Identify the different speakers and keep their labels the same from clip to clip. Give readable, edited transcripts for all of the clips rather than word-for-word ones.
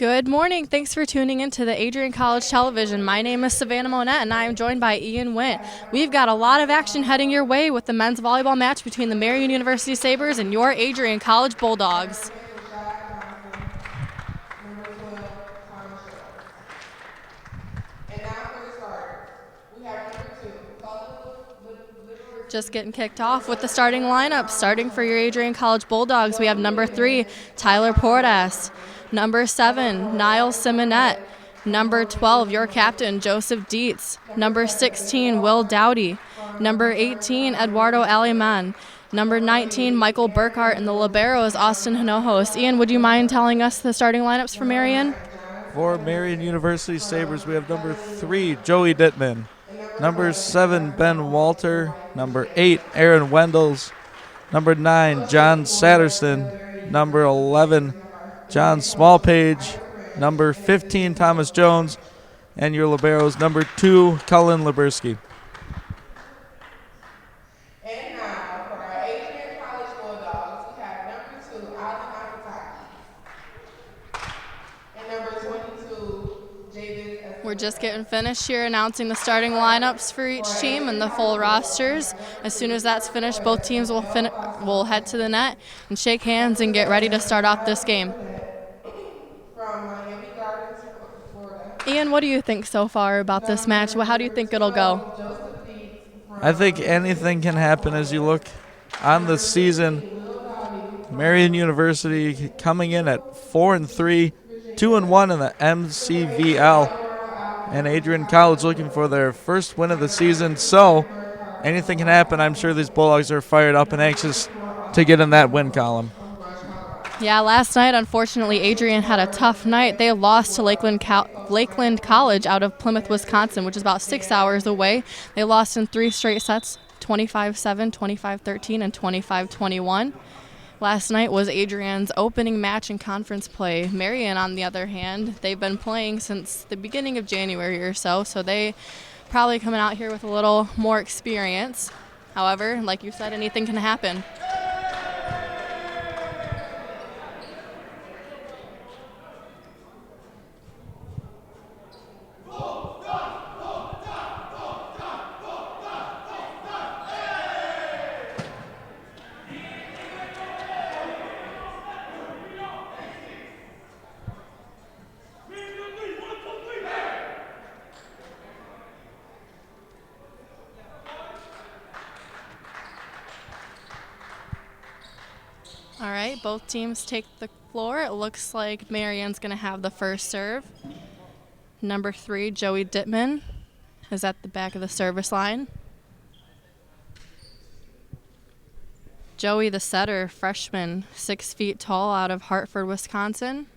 Speaker 1: Good morning. Thanks for tuning in to the Adrian College Television. My name is Savannah Monette, and I am joined by Ian Wint. We've got a lot of action heading your way with the men's volleyball match between the Marian University Sabres and your Adrian College Bulldogs. Just getting kicked off with the starting lineup. Starting for your Adrian College Bulldogs, we have number 3, Tyler Portas. Number 7, Niles Simonette. Number 12, your captain, Joseph Dietz. Number 16, Will Dowdy. Number 18, Eduardo Aleman. Number 19, Michael Burkhart, and the libero is Austin Hinojos. Ian, would you mind telling us the starting lineups for Marian?
Speaker 2: For Marian University Sabres, we have number 3, Joey Dittman. Number 7, Ben Walter. Number 8, Aaron Wendels. Number 9, John Satterson. Number 11, John Smallpage. Number 15, Thomas Jones. And your liberos, number 2, Cullen Libersky.
Speaker 3: And now, for our Adrian College Bulldogs, we have number 2, Alvin Akataki. And number 22, Javis.
Speaker 1: We're just getting finished here announcing the starting lineups for each team and the full rosters. As soon as that's finished, both teams will head to the net and shake hands and get ready to start off this game. Ian, what do you think so far about this match? How do you think it'll go?
Speaker 2: I think anything can happen as you look on the season. Marian University coming in at 4-3, 2-1 in the MCVL. And Adrian College looking for their first win of the season. So anything can happen. I'm sure these Bulldogs are fired up and anxious to get in that win column.
Speaker 1: Yeah, last night, unfortunately, Adrian had a tough night. They lost to Lakeland College out of Plymouth, Wisconsin, which is about 6 hours away. They lost in 3 straight sets, 25-7, 25-13, and 25-21. Last night was Adrian's opening match in conference play. Marian, on the other hand, they've been playing since the beginning of January or so they probably coming out here with a little more experience. However, like you said, anything can happen. All right, both teams take the floor. It looks like Marian's going to have the first serve. Number 3, Joey Dittman, is at the back of the service line. Joey, the setter, freshman, 6 feet tall, out of Hartford, Wisconsin.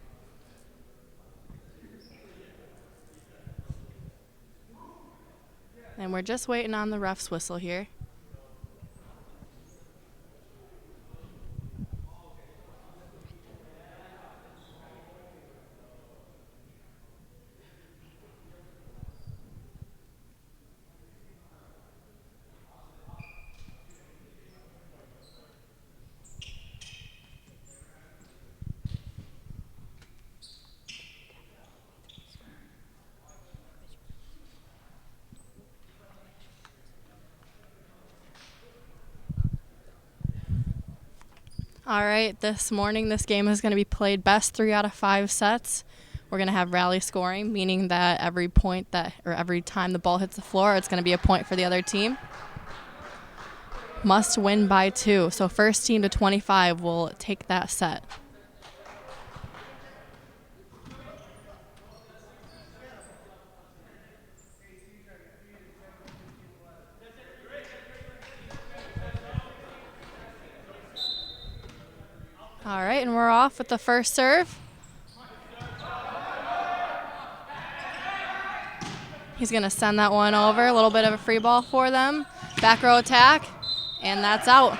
Speaker 1: And we're just waiting on the ref's whistle here. All right, this morning this game is going to be played best 3 out of 5 sets. We're going to have rally scoring, meaning that every time the ball hits the floor, it's going to be a point for the other team. Must win by 2, so first team to 25 will take that set. All right, and we're off with the first serve. He's going to send that one over, a little bit of a free ball for them. Back row attack, and that's out.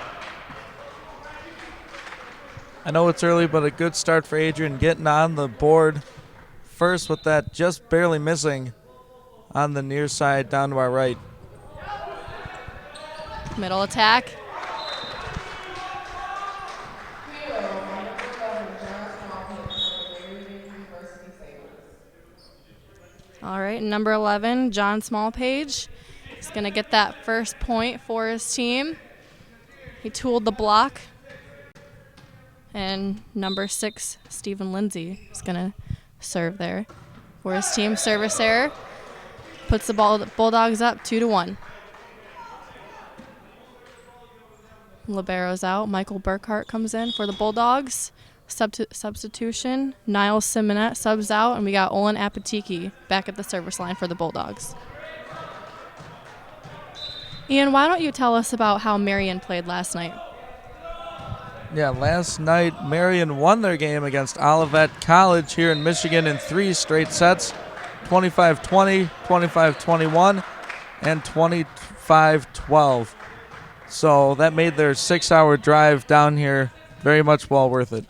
Speaker 2: I know it's early, but a good start for Adrian getting on the board first with that just barely missing on the near side down to our right.
Speaker 1: Middle attack. All right, number 11, John Smallpage. He's going to get that first point for his team. He tooled the block. And number 6, Stephen Lindsay, is going to serve there for his team. Service error. Puts the Bulldogs up 2-1. Libero's out. Michael Burkhart comes in for the Bulldogs. Substitution. Niles Simonet subs out, and we got Olin Apatiki back at the service line for the Bulldogs. Ian, why don't you tell us about how Marian played last night?
Speaker 2: Yeah, last night Marian won their game against Olivet College here in Michigan in 3 straight sets, 25-20, 25-21, and 25-12. So that made their 6-hour drive down here very much well worth it.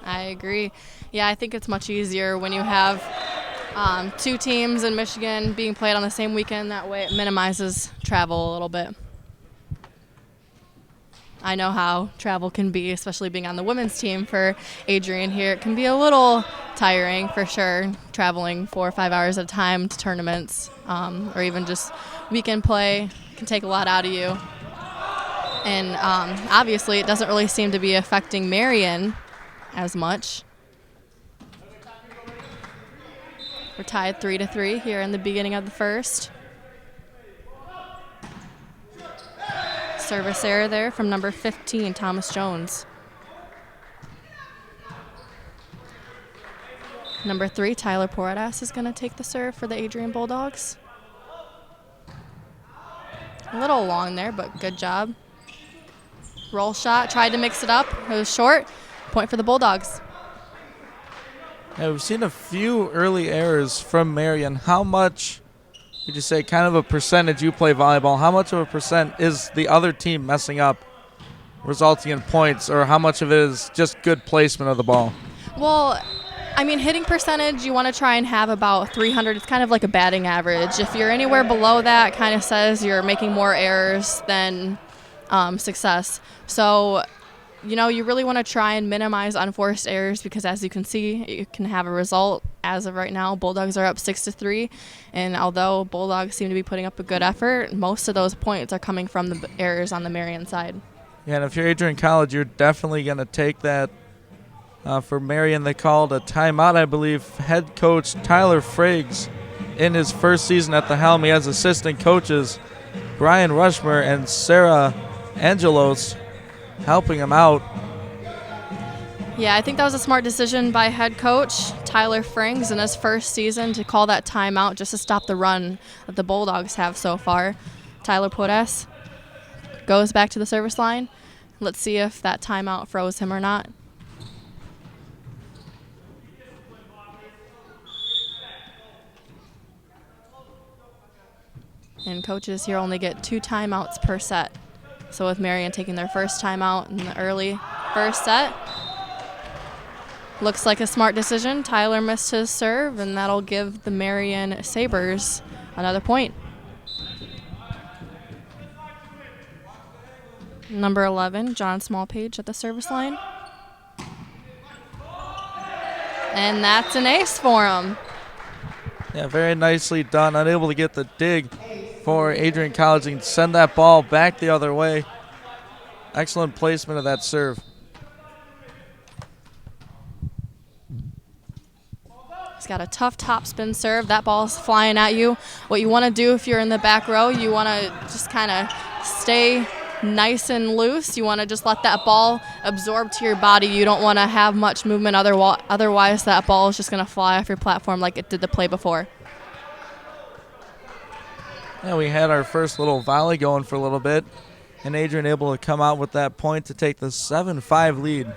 Speaker 1: I agree. Yeah, I think it's much easier when you have 2 teams in Michigan being played on the same weekend. That way it minimizes travel a little bit. I know how travel can be, especially being on the women's team for Adrian here. It can be a little tiring for sure, traveling 4 or 5 hours at a time to tournaments, or even just weekend play can take a lot out of you. And obviously it doesn't really seem to be affecting Marian as much. We're tied 3-3 here in the beginning of the first. Service error there from number 15, Thomas Jones. Number 3, Tyler Portas is going to take the serve for the Adrian Bulldogs. A little long there, but good job. Roll shot, tried to mix it up. It was short. Point for the Bulldogs.
Speaker 2: Yeah, we've seen a few early errors from Marian. How much would you say, kind of a percentage, you play volleyball, how much of a percent is the other team messing up, resulting in points, or how much of it is just good placement of the ball?
Speaker 1: Well, I mean, hitting percentage, you want to try and have about 300. It's kind of like a batting average. If you're anywhere below that, it kind of says you're making more errors than success. So, you know, you really want to try and minimize unforced errors because, as you can see, you can have a result. As of right now, Bulldogs are up 6-3, and although Bulldogs seem to be putting up a good effort, most of those points are coming from the errors on the Marian side.
Speaker 2: Yeah, and if you're Adrian College, you're definitely going to take that. For Marian, they called a timeout, I believe. Head coach Tyler Friggs, in his first season at the helm, he has assistant coaches Brian Rushmer and Sarah Angelos helping him out.
Speaker 1: Yeah, I think that was a smart decision by head coach Tyler Frings in his first season to call that timeout just to stop the run that the Bulldogs have so far. Tyler Portas goes back to the service line. Let's see if that timeout froze him or not. And coaches here only get 2 timeouts per set. So with Marian taking their first timeout in the early first set, looks like a smart decision. Tyler missed his serve, and that'll give the Marian Sabres another point. Number 11, John Smallpage at the service line. And that's an ace for him.
Speaker 2: Yeah, very nicely done. Unable to get the dig for Adrian College and send that ball back the other way. Excellent placement of that serve.
Speaker 1: He's got a tough topspin serve. That ball's flying at you. What you want to do if you're in the back row, you want to just kind of stay nice and loose. You want to just let that ball absorb to your body. You don't want to have much movement. Otherwise, that ball is just going to fly off your platform like it did the play before.
Speaker 2: Yeah, we had our first little volley going for a little bit, and Adrian able to come out with that point to take the 7-5 lead.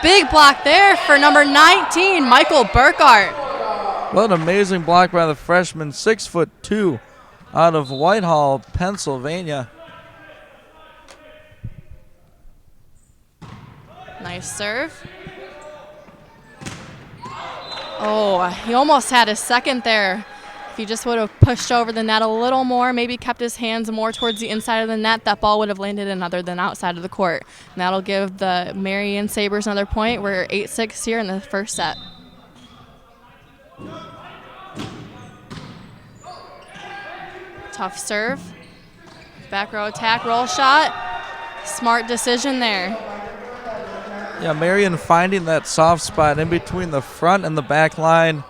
Speaker 1: Big block there for number 19, Michael Burkhart.
Speaker 2: What an amazing block by the freshman, 6'2", out of Whitehall, Pennsylvania.
Speaker 1: Nice serve. Oh, he almost had his second there. If he just would have pushed over the net a little more, maybe kept his hands more towards the inside of the net, that ball would have landed in other than outside of the court. And that'll give the Marian Sabres another point. We're 8-6 here in the first set. Tough serve. Back row attack, roll shot. Smart decision there.
Speaker 2: Yeah, Marian finding that soft spot in between the front and the back line.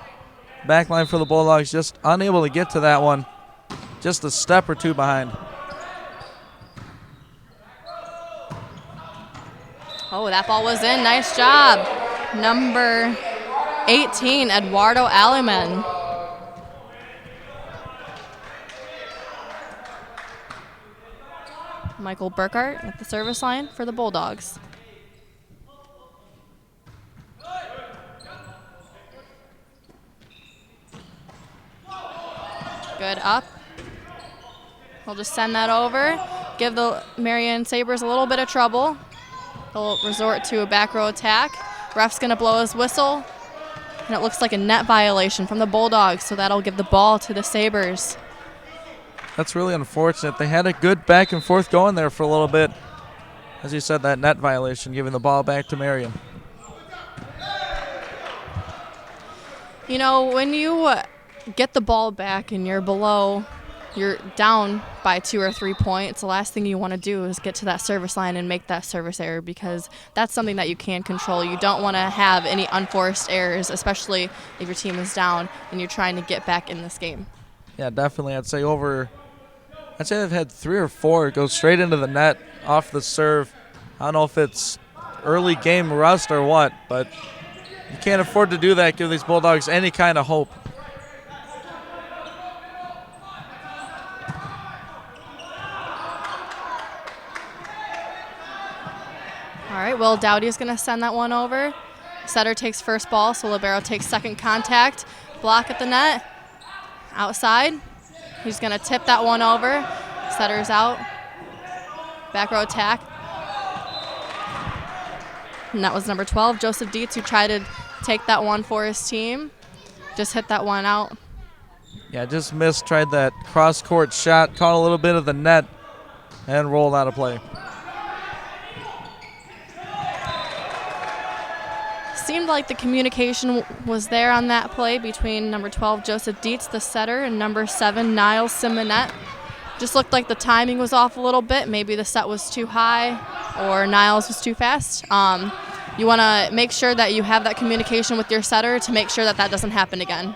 Speaker 2: Back line for the Bulldogs, just unable to get to that one. Just a step or two behind.
Speaker 1: Oh, that ball was in. Nice job. Number 18, Eduardo Aleman. Michael Burkhart at the service line for the Bulldogs. Good up. We'll just send that over. Give the Marian Sabres a little bit of trouble. They'll resort to a back row attack. Ref's going to blow his whistle. And it looks like a net violation from the Bulldogs, so that'll give the ball to the Sabres.
Speaker 2: That's really unfortunate. They had a good back and forth going there for a little bit. As you said, that net violation, giving the ball back to Marian.
Speaker 1: You know, when you get the ball back and you're down by 2 or 3 points, the last thing you want to do is get to that service line and make that service error, because that's something that you can control. You don't want to have any unforced errors, especially if your team is down and you're trying to get back in this game.
Speaker 2: Yeah, definitely. I'd say they've had 3 or 4 go straight into the net off the serve. I don't know if it's early game rust or what, but you can't afford to do that, give these Bulldogs any kind of hope.
Speaker 1: All right, Will Dowdy is going to send that one over. Setter takes first ball, so Libero takes second contact. Block at the net. Outside. He's going to tip that one over. Setter's out. Back row attack. And that was number 12, Joseph Dietz, who tried to take that one for his team. Just hit that one out.
Speaker 2: Yeah, just missed. Tried that cross-court shot, caught a little bit of the net, and rolled out of play.
Speaker 1: Seemed like the communication was there on that play between number 12, Joseph Dietz, the setter, and number 7, Niles Simonet. Just looked like the timing was off a little bit. Maybe the set was too high or Niles was too fast. You want to make sure that you have that communication with your setter to make sure that that doesn't happen again.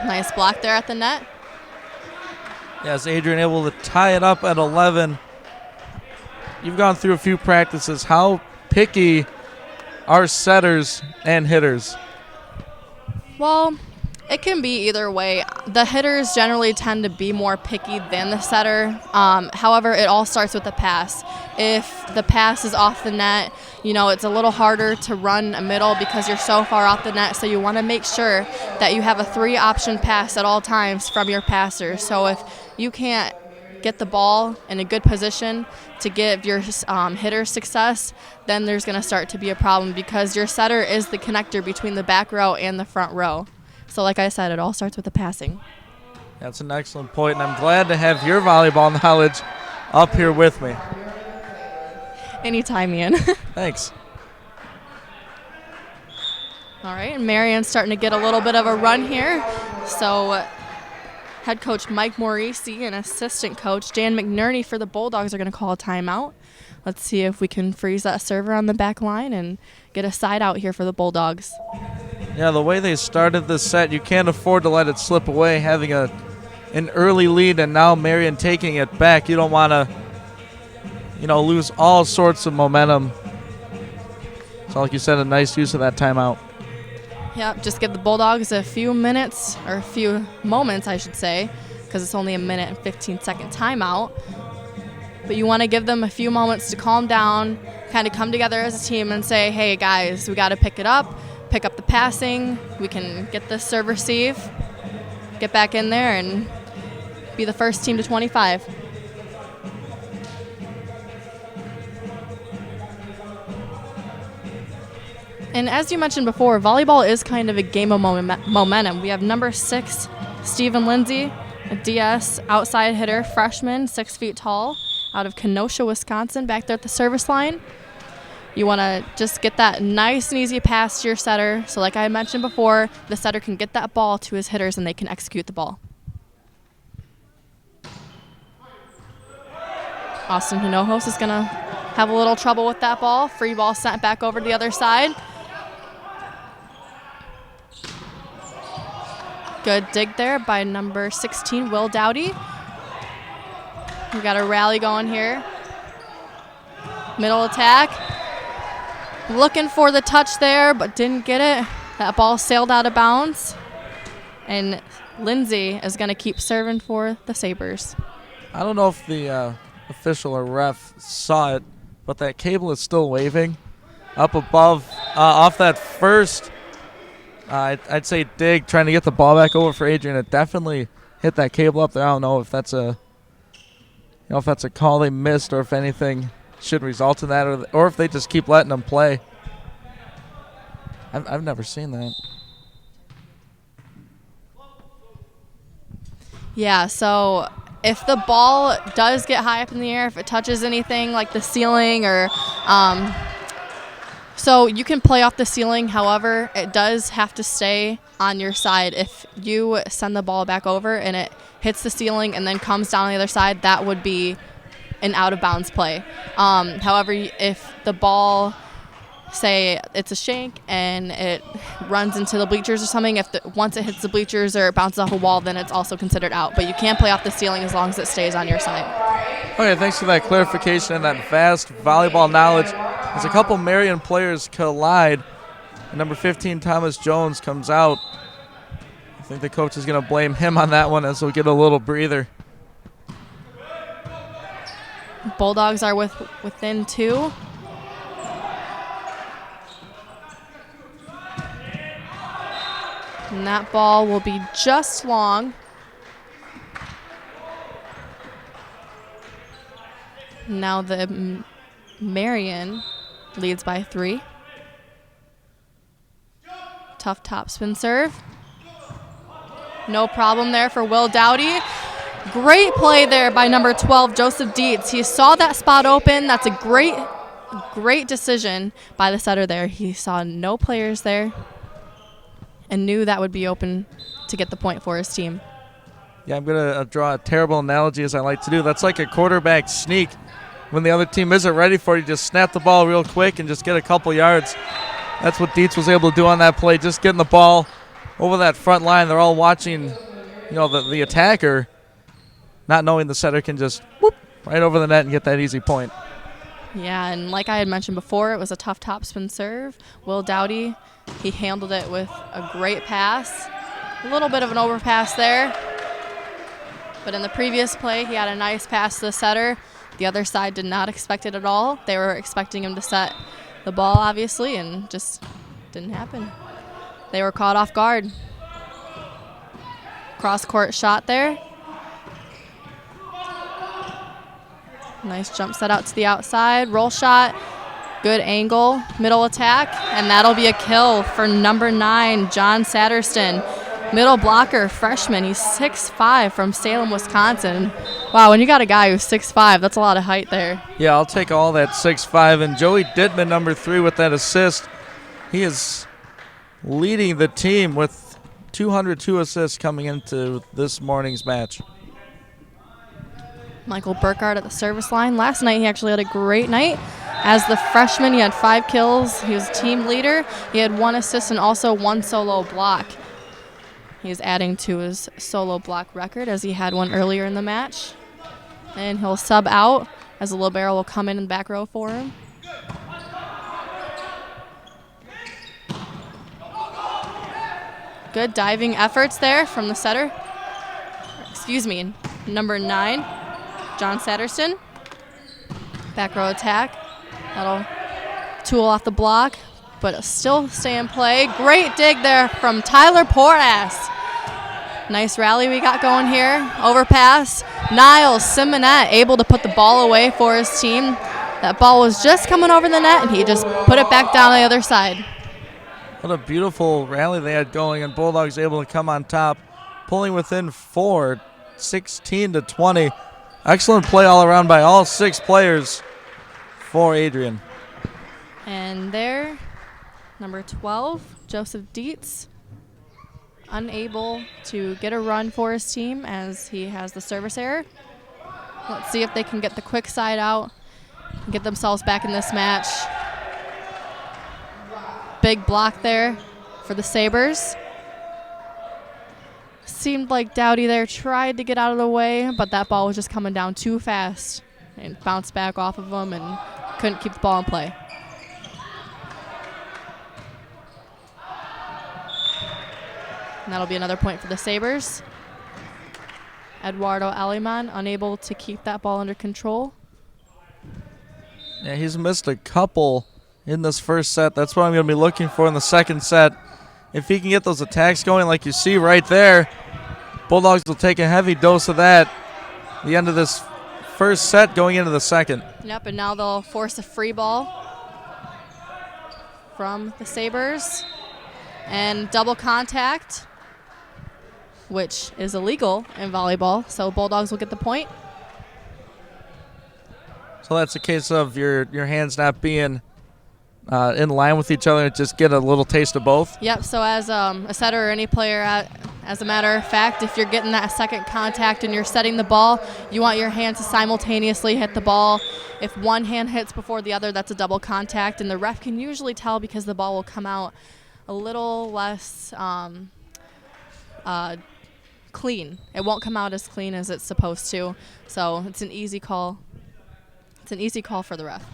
Speaker 1: Nice block there at the net.
Speaker 2: Yes, Adrian able to tie it up at 11. You've gone through a few practices. How picky are setters and hitters?
Speaker 1: Well, it can be either way. The hitters generally tend to be more picky than the setter. However, it all starts with the pass. If the pass is off the net, it's a little harder to run a middle because you're so far off the net. So you want to make sure that you have a 3-option pass at all times from your passer. So if you can't get the ball in a good position to give your hitter success, then there's going to start to be a problem because your setter is the connector between the back row and the front row. So like I said, it all starts with the passing.
Speaker 2: That's an excellent point, and I'm glad to have your volleyball knowledge up here with me.
Speaker 1: Anytime, Ian.
Speaker 2: Thanks.
Speaker 1: All right, and Marian's starting to get a little bit of a run here. So head coach Mike Morisi and assistant coach Dan McNerney for the Bulldogs are going to call a timeout. Let's see if we can freeze that server on the back line and get a side out here for the Bulldogs.
Speaker 2: Yeah, the way they started this set, you can't afford to let it slip away, having an early lead and now Marian taking it back. You don't want to, lose all sorts of momentum. So like you said, a nice use of that timeout.
Speaker 1: Yep, just give the Bulldogs a few minutes, or a few moments, I should say, because it's only a minute and 15-second timeout. But you want to give them a few moments to calm down, kind of come together as a team and say, hey, guys, we got to pick it up, pick up the passing. We can get this serve receive, get back in there, and be the first team to 25. And as you mentioned before, volleyball is kind of a game of momentum. We have number 6, Stephen Lindsay, a DS outside hitter, freshman, 6 feet tall, out of Kenosha, Wisconsin, back there at the service line. You want to just get that nice and easy pass to your setter. So like I mentioned before, the setter can get that ball to his hitters and they can execute the ball. Austin Hinojos is going to have a little trouble with that ball. Free ball sent back over to the other side. Good dig there by number 16, Will Dowdy. We got a rally going here. Middle attack. Looking for the touch there, but didn't get it. That ball sailed out of bounds. And Lindsay is going to keep serving for the Sabres.
Speaker 2: I don't know if the official or ref saw it, but that cable is still waving up above off that first. I'd say dig, trying to get the ball back over for Adrian. It definitely hit that cable up there. I don't know if that's a call they missed or if anything should result in that, or if they just keep letting them play. I've never seen that.
Speaker 1: Yeah, so if the ball does get high up in the air, if it touches anything like the ceiling or so you can play off the ceiling. However, it does have to stay on your side. If you send the ball back over and it hits the ceiling and then comes down on the other side, that would be an out-of-bounds play. However, if the ball, say it's a shank and it runs into the bleachers or something, once it hits the bleachers or it bounces off a wall, then it's also considered out. But you can't play off the ceiling as long as it stays on your side.
Speaker 2: Okay, thanks for that clarification and that vast volleyball knowledge. As a couple Marian players collide, number 15, Thomas Jones, comes out. I think the coach is going to blame him on that one as we'll get a little breather.
Speaker 1: Bulldogs are within 2. And that ball will be just long. Now the Marian leads by 3. Tough topspin serve. No problem there for Will Dowdy. Great play there by number 12, Joseph Dietz. He saw that spot open. That's a great decision by the setter there. He saw no players there and knew that would be open to get the point for his team.
Speaker 2: Yeah, I'm going to draw a terrible analogy as I like to do. That's like a quarterback sneak. When the other team isn't ready for it, you just snap the ball real quick and just get a couple yards. That's what Dietz was able to do on that play, just getting the ball over that front line. They're all watching, the attacker, not knowing the setter can just whoop right over the net and get that easy point.
Speaker 1: Yeah, and like I had mentioned before, it was a tough topspin serve. Will Dowdy, he handled it with a great pass. A little bit of an overpass there. But in the previous play, he had a nice pass to the setter. The other side did not expect it at all. They were expecting him to set the ball, obviously, and just didn't happen. They were caught off guard. Cross-court shot there. Nice jump set out to the outside. Roll shot. Good angle. Middle attack. And that'll be a kill for number 9, John Satterston. Middle blocker, freshman. He's 6'5" from Salem, Wisconsin. Wow, when you got a guy who's 6'5", that's a lot of height there.
Speaker 2: Yeah, I'll take all that 6'5". And Joey Dittman, number 3, with that assist. He is leading the team with 202 assists coming into this morning's match.
Speaker 1: Michael Burkhardt at the service line. Last night he actually had a great night. As the freshman, he had 5 kills. He was team leader. He had 1 assist and also 1 solo block. He's adding to his solo block record as he had one earlier in the match. And he'll sub out as the libero will come in the back row for him. Good diving efforts there from the setter. Number 9, John Satterston. Back row attack. That'll tool off the block, but still stay in play. Great dig there from Tyler Portas. Nice rally we got going here. Overpass. Niles Simonette able to put the ball away for his team. That ball was just coming over the net, and he just put it back down the other side.
Speaker 2: What a beautiful rally they had going, and Bulldogs able to come on top, pulling within 4, 16-20. Excellent play all around by all 6 players for Adrian.
Speaker 1: And there, number 12, Joseph Dietz, unable to get a run for his team as he has the service error. Let's see if they can get the quick side out and get themselves back in this match. Big block there for the Sabres. Seemed like Dowdy there tried to get out of the way, but that ball was just coming down too fast and bounced back off of him and couldn't keep the ball in play. And that'll be another point for the Sabres. Eduardo Aliman unable to keep that ball under control.
Speaker 2: Yeah, he's missed a couple in this first set. That's what I'm going to be looking for in the second set. If he can get those attacks going like you see right there, Bulldogs will take a heavy dose of that the end of this first set going into the second.
Speaker 1: Yep, and now they'll force a free ball from the Sabres. And double contact, which is illegal in volleyball, so Bulldogs will get the point.
Speaker 2: So that's a case of your hands not being in line with each other, just get a little taste of both.
Speaker 1: Yep, so as a setter or any player, as a matter of fact, if you're getting that second contact and you're setting the ball, you want your hands to simultaneously hit the ball. If one hand hits before the other, that's a double contact, and the ref can usually tell because the ball will come out a little less clean. It won't come out as clean as it's supposed to, so it's an easy call. It's an easy call for the ref.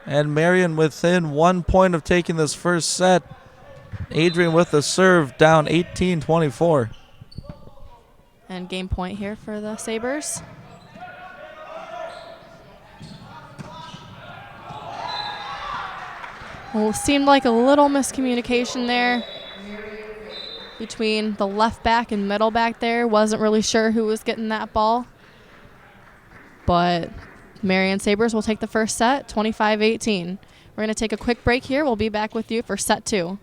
Speaker 2: And Marian within 1 point of taking this first set. Adrian with the serve down 18-24.
Speaker 1: And game point here for the Sabres. Well, seemed like a little miscommunication there between the left back and middle back there. Wasn't really sure who was getting that ball. But Marian Sabres will take the first set, 25-18. We're going to take a quick break here. We'll be back with you for set 2.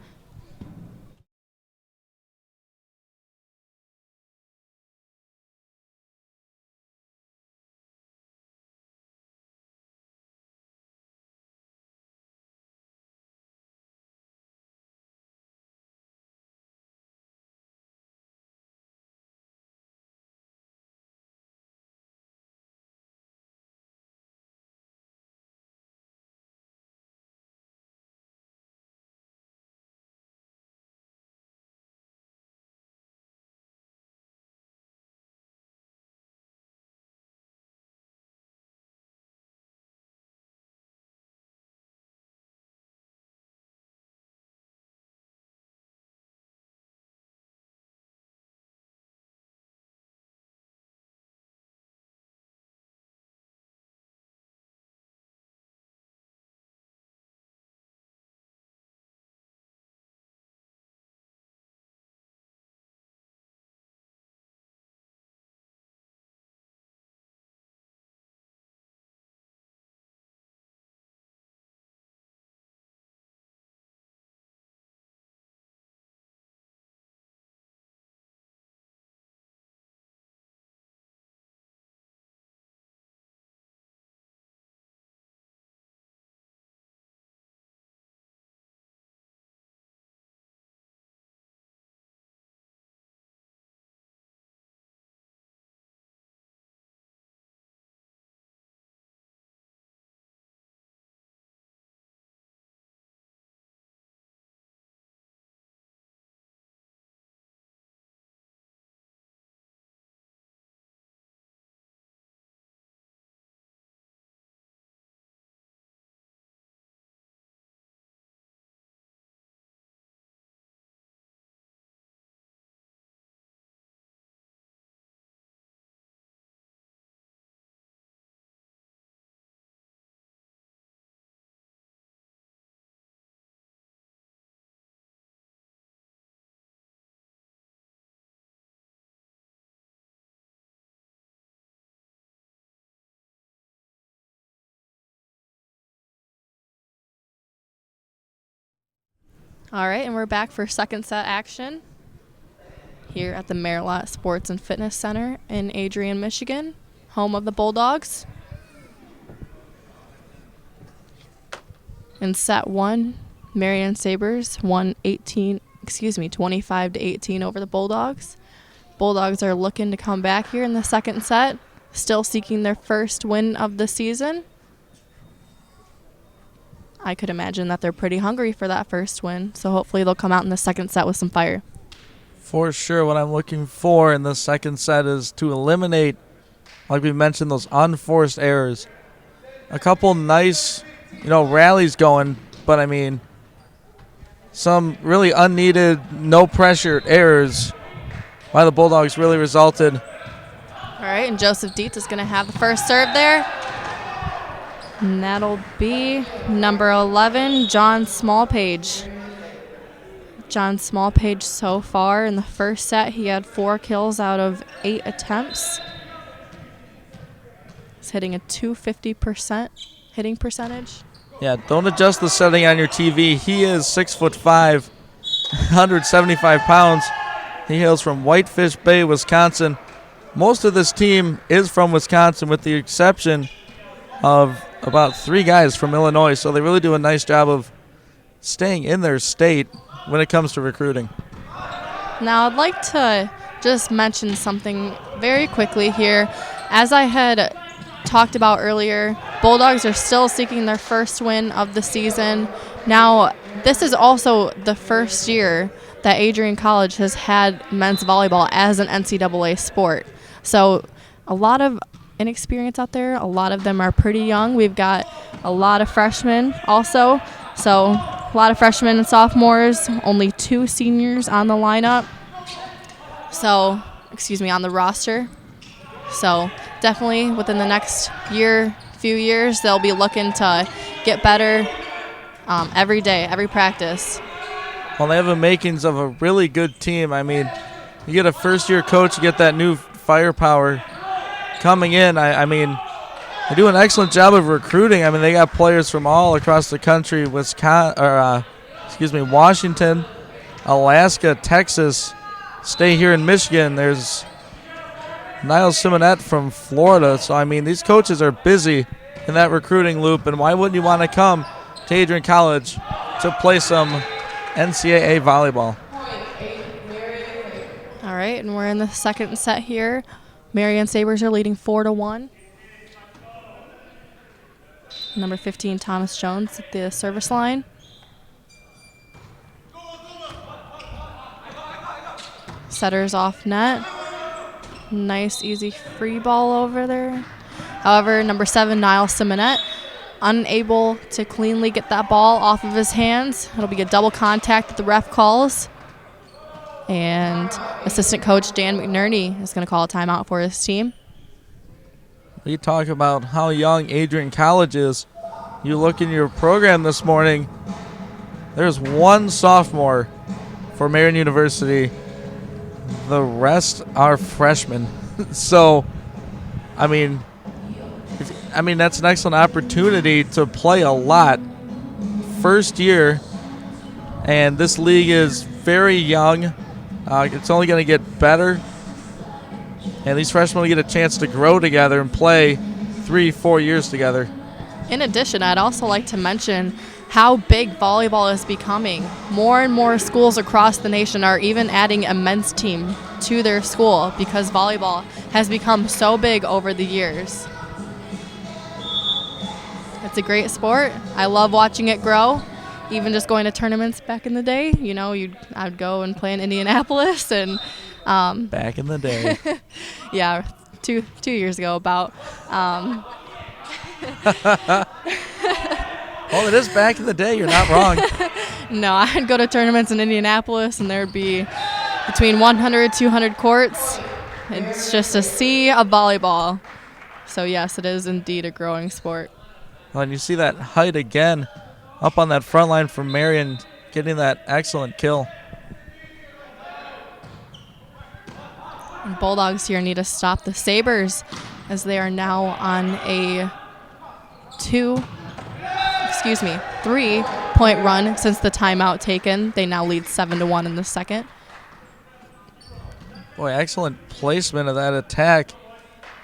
Speaker 1: All right, and we're back for second set action here at the Marian Sports and Fitness Center in Adrian, Michigan, home of the Bulldogs. In set one, Marian Sabres won 25-18 over the Bulldogs. Bulldogs are looking to come back here in the second set, still seeking their first win of the season. I could imagine that they're pretty hungry for that first win, so hopefully they'll come out in the second set with some fire.
Speaker 2: For sure, what I'm looking for in the second set is to eliminate, like we mentioned, those unforced errors. A couple nice, rallies going, but I mean, some really unneeded, no-pressure errors by the Bulldogs really resulted.
Speaker 1: All right, and Joseph Dietz is going to have the first serve there. And that'll be number 11, John Smallpage. John Smallpage so far in the first set, he had 4 kills out of 8 attempts. He's hitting a 250% hitting percentage.
Speaker 2: Yeah, don't adjust the setting on your TV. He is 6'5", 175 pounds. He hails from Whitefish Bay, Wisconsin. Most of this team is from Wisconsin with the exception of about 3 guys from Illinois, so they really do a nice job of staying in their state when it comes to recruiting.
Speaker 1: Now, I'd like to just mention something very quickly here. As I had talked about earlier, Bulldogs are still seeking their first win of the season. Now, this is also the first year that Adrian College has had men's volleyball as an NCAA sport. So a lot of inexperience out there. A lot of them are pretty young. We've got a lot of freshmen also. So a lot of freshmen and sophomores, only 2 seniors on the lineup. So, on the roster. So definitely within the next few years, they'll be looking to get better every day, every practice.
Speaker 2: Well, they have the makings of a really good team. I mean, you get a first-year coach, you get that new firepower coming in. I mean, they do an excellent job of recruiting. I mean, they got players from all across the country, Washington, Alaska, Texas, stay here in Michigan. There's Niles Simonette from Florida. So, I mean, these coaches are busy in that recruiting loop, and why wouldn't you want to come to Adrian College to play some NCAA volleyball?
Speaker 1: All right, and we're in the second set here. Marian Sabres are leading 4-1. Number 15, Thomas Jones at the service line. Setters off net. Nice, easy free ball over there. However, number 7, Niles Simonette, unable to cleanly get that ball off of his hands. It'll be a double contact that the ref calls. And assistant coach Dan McNerney is going to call a timeout for his team.
Speaker 2: We talk about how young Adrian College is. You look in your program this morning, there's 1 sophomore for Marian University. The rest are freshmen. So, I mean, that's an excellent opportunity to play a lot. First year, and this league is very young. It's only going to get better. And these freshmen will get a chance to grow together and play 3-4 years together.
Speaker 1: In addition, I'd also like to mention how big volleyball is becoming. More and more schools across the nation are even adding a men's team to their school because volleyball has become so big over the years. It's a great sport. I love watching it grow. Even just going to tournaments back in the day, I'd go and play in Indianapolis and
Speaker 2: back in the day.
Speaker 1: Yeah, two years ago about.
Speaker 2: Well, it is back in the day. You're not wrong.
Speaker 1: No, I'd go to tournaments in Indianapolis, and there'd be between 100, 200 courts. It's just a sea of volleyball. So, yes, it is indeed a growing sport.
Speaker 2: Well, and you see that height again up on that front line from Marian, getting that excellent kill.
Speaker 1: And Bulldogs here need to stop the Sabres as they are now on a 3 6-point run since the timeout taken. They now lead 7-1 in the second.
Speaker 2: Boy, excellent placement of that attack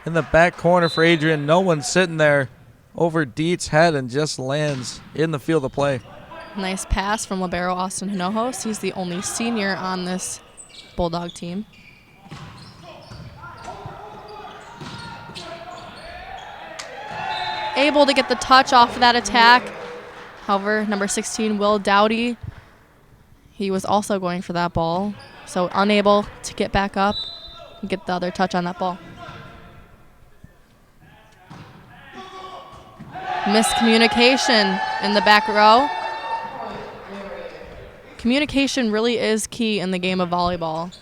Speaker 2: in the back corner for Adrian. No one sitting there over Dietz' head and just lands in the field of play.
Speaker 1: Nice pass from libero Austin Hinojos. He's the only senior on this Bulldog team. Able to get the touch off of that attack. However, number 16, Will Dowdy, he was also going for that ball, so unable to get back up and get the other touch on that ball. Miscommunication in the back row. Communication really is key in the game of volleyball.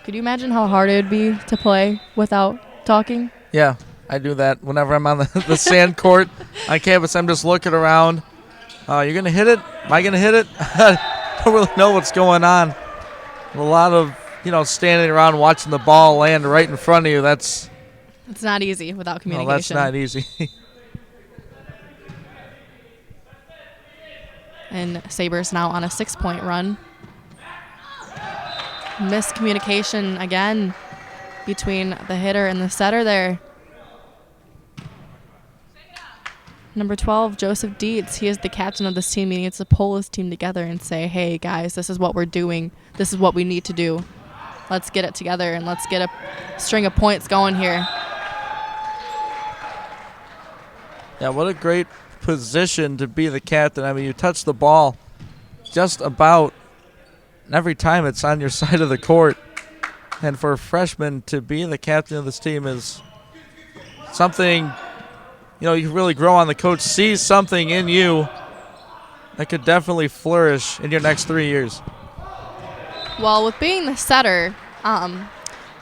Speaker 1: Could you imagine how hard it would be to play without talking?
Speaker 2: Yeah, I do that whenever I'm on the sand court on campus. I'm just looking around. You're going to hit it? Am I going to hit it? I don't really know what's going on. A lot of, standing around watching the ball land right in front of you. It's
Speaker 1: not easy without communication.
Speaker 2: No, that's not easy.
Speaker 1: And Sabres now on a 6-point run. Miscommunication again between the hitter and the setter there. Number 12, Joseph Dietz. He is the captain of this team. He needs to pull his team together and say, hey, guys, this is what we're doing. This is what we need to do. Let's get it together and let's get a string of points going here.
Speaker 2: Yeah, what a great position to be the captain. I mean, you touch the ball just about every time it's on your side of the court. And for a freshman to be the captain of this team is something, you really grow on. The coach sees something in you that could definitely flourish in your next 3 years.
Speaker 1: Well, with being the setter,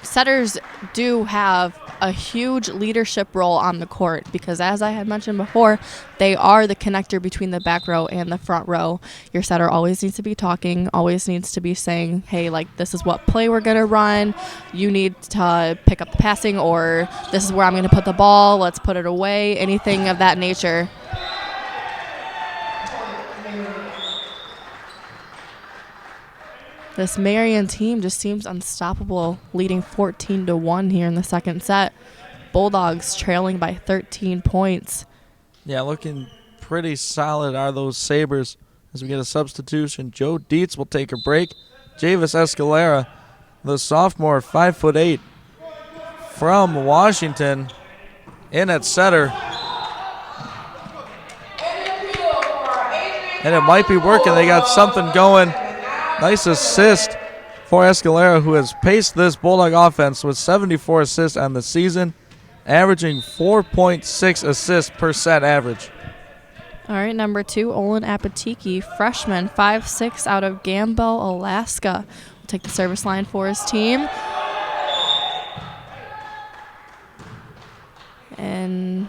Speaker 1: setters do have a huge leadership role on the court because, as I had mentioned before, they are the connector between the back row and the front row. Your setter always needs to be talking, always needs to be saying, hey, this is what play we're going to run. You need to pick up the passing, or this is where I'm going to put the ball. Let's put it away, anything of that nature. This Marian team just seems unstoppable, leading 14-1 here in the second set. Bulldogs trailing by 13 points.
Speaker 2: Yeah, looking pretty solid are those Sabres as we get a substitution. Joe Dietz will take a break. Javis Escalera, the sophomore, 5'8", from Washington, in at setter. And it might be working. They got something going. Nice assist for Escalera, who has paced this Bulldog offense with 74 assists on the season, averaging 4.6 assists per set average.
Speaker 1: All right, number 2, Olin Apatiki, freshman, 5'6", out of Gambell, Alaska. Will take the service line for his team. And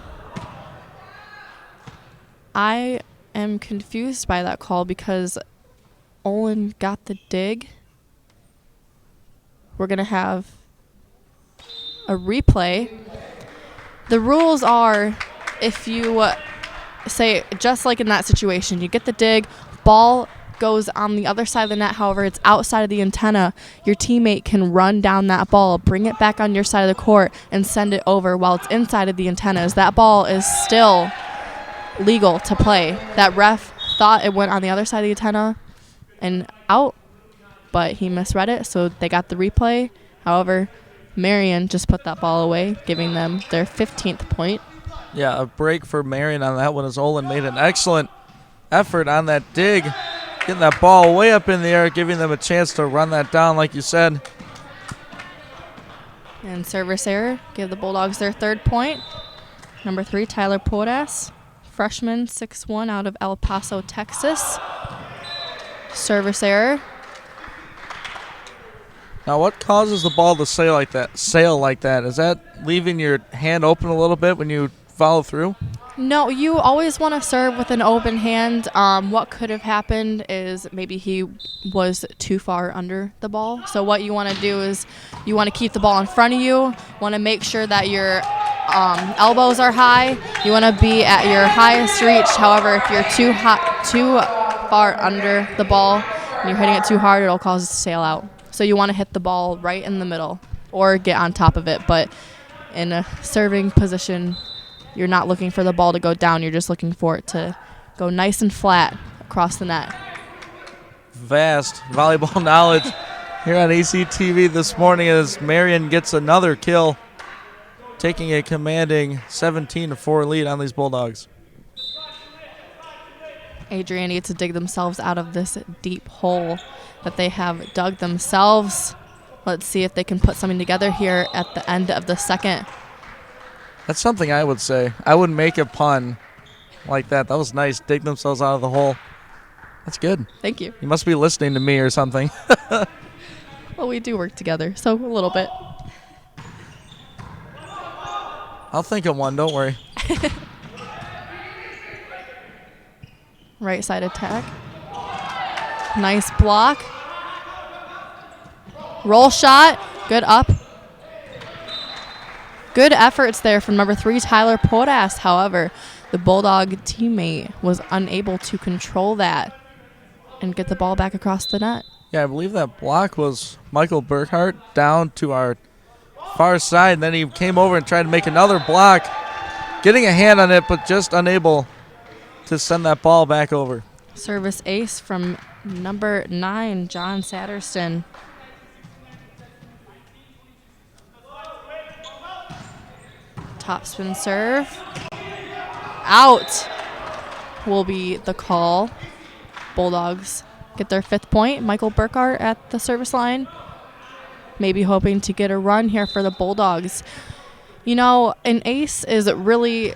Speaker 1: I am confused by that call because Olin got the dig. We're going to have a replay. The rules are, if you say, just like in that situation, you get the dig, ball goes on the other side of the net, however, it's outside of the antenna, your teammate can run down that ball, bring it back on your side of the court, and send it over while it's inside of the antennas. That ball is still legal to play. That ref thought it went on the other side of the antenna and out, but he misread it, so they got the replay. However, Marian just put that ball away, giving them their 15th point.
Speaker 2: Yeah, a break for Marian on that one as Olin made an excellent effort on that dig, getting that ball way up in the air, giving them a chance to run that down, like you said.
Speaker 1: And service error gave the Bulldogs their 3rd point. Number 3, Tyler Porras, freshman, 6'1", out of El Paso, Texas. Service error.
Speaker 2: Now, what causes the ball to sail like that? Is that leaving your hand open a little bit when you follow through?
Speaker 1: No, you always want to serve with an open hand. What could have happened is maybe he was too far under the ball. So what you want to do is you want to keep the ball in front of you, want to make sure that your elbows are high. You want to be at your highest reach. However, if you're too far under the ball and you're hitting it too hard, it'll cause it to sail out. So you want to hit the ball right in the middle or get on top of it. But in a serving position, you're not looking for the ball to go down. You're just looking for it to go nice and flat across the net.
Speaker 2: Vast volleyball knowledge here on ACTV this morning as Marian gets another kill, taking a commanding 17-4 lead on these Bulldogs.
Speaker 1: Adrian needs to dig themselves out of this deep hole that they have dug themselves. Let's see if they can put something together here at the end of the second.
Speaker 2: That's something I would say. I would make a pun like that. That was nice. Dig themselves out of the hole. That's good.
Speaker 1: Thank you.
Speaker 2: You must be listening to me or something.
Speaker 1: Well, we do work together, so a little bit.
Speaker 2: I'll think of one. Don't worry.
Speaker 1: Right side attack. Nice block. Roll shot. Good up. Good efforts there from number 3, Tyler Podas. However, the Bulldog teammate was unable to control that and get the ball back across the net.
Speaker 2: Yeah, I believe that block was Michael Burkhart down to our far side. And then he came over and tried to make another block, getting a hand on it, but just unable to send that ball back over.
Speaker 1: Service ace from number 9, John Satterston. Top spin serve. Out will be the call. Bulldogs get their 5th point. Michael Burkhart at the service line. Maybe hoping to get a run here for the Bulldogs. You know, an ace is really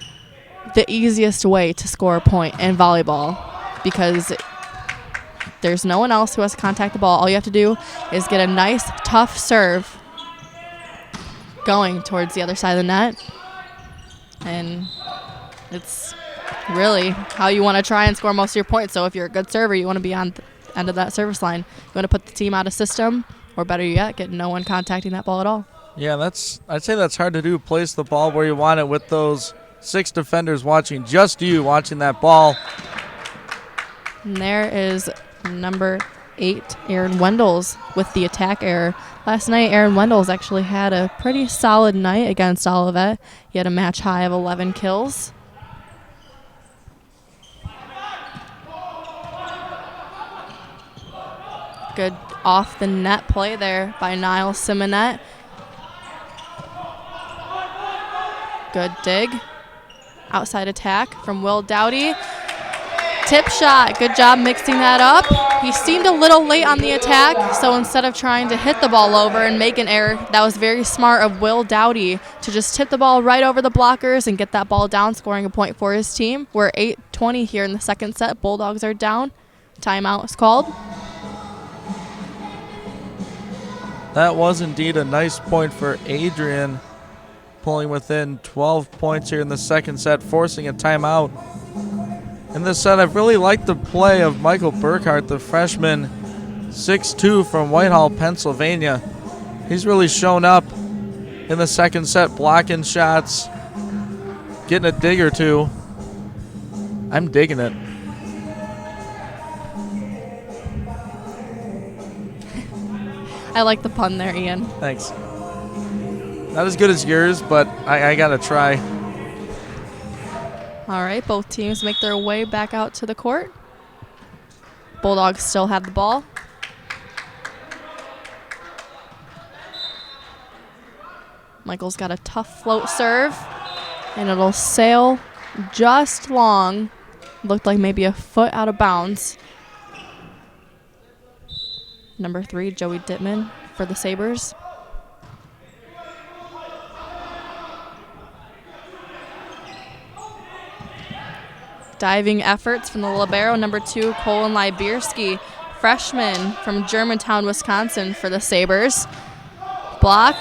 Speaker 1: the easiest way to score a point in volleyball because there's no one else who has to contact the ball. All you have to do is get a nice, tough serve going towards the other side of the net. And it's really how you want to try and score most of your points. So if you're a good server, you want to be on the end of that service line. You want to put the team out of system, or better yet, get no one contacting that ball at all.
Speaker 2: Yeah, I'd say that's hard to do. Place the ball where you want it with those 6 defenders watching, just you watching that ball.
Speaker 1: And there is number 8, Aaron Wendels, with the attack error. Last night, Aaron Wendels actually had a pretty solid night against Olivet. He had a match high of 11 kills. Good off the net play there by Niall Simonet. Good dig. Outside attack from Will Dowdy. Tip shot. Good job mixing that up. He seemed a little late on the attack, so instead of trying to hit the ball over and make an error, that was very smart of Will Dowdy to just tip the ball right over the blockers and get that ball down, scoring a point for his team. We're 8:20 here in the second set. Bulldogs are down. Timeout is called.
Speaker 2: That was indeed a nice point for Adrian, pulling within 12 points here in the second set, forcing a timeout. In this set, I've really liked the play of Michael Burkhart, the freshman, 6'2" from Whitehall, Pennsylvania. He's really shown up in the second set, blocking shots, getting a dig or two. I'm digging it.
Speaker 1: I like the pun there, Ian.
Speaker 2: Thanks. Not as good as yours, but I got to try.
Speaker 1: All right, both teams make their way back out to the court. Bulldogs still have the ball. Michael's got a tough float serve, and it'll sail just long. Looked like maybe a foot out of bounds. Number 3, Joey Dittman for the Sabres. Diving efforts from the libero, number 2, Colin Libierski, freshman from Germantown, Wisconsin for the Sabres. Block.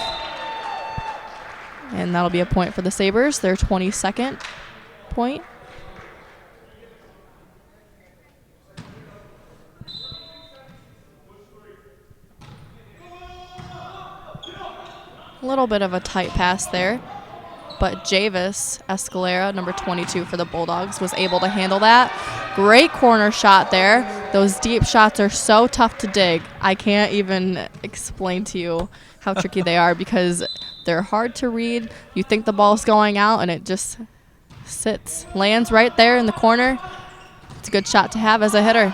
Speaker 1: And that'll be a point for the Sabres, their 22nd point. A little bit of a tight pass there, but Javis Escalera, number 22 for the Bulldogs, was able to handle that. Great corner shot there Those deep shots are so tough to dig. I can't even explain to you how tricky they are because they're hard to read. You think the ball's going out, and it just sits, lands right there in the corner. It's a good shot to have as a hitter,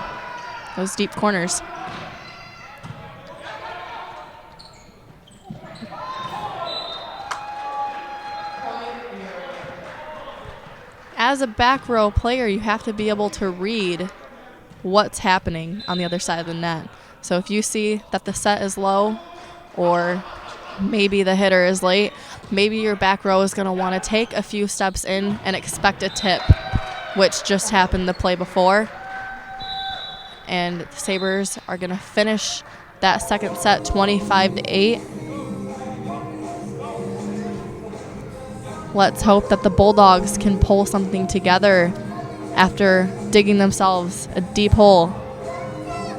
Speaker 1: those deep corners. As a back row player, you have to be able to read what's happening on the other side of the net. So if you see that the set is low or maybe the hitter is late, maybe your back row is going to want to take a few steps in and expect a tip, which just happened the play before. And the Sabres are going to finish that second set 25-8. Let's hope that the Bulldogs can pull something together after digging themselves a deep hole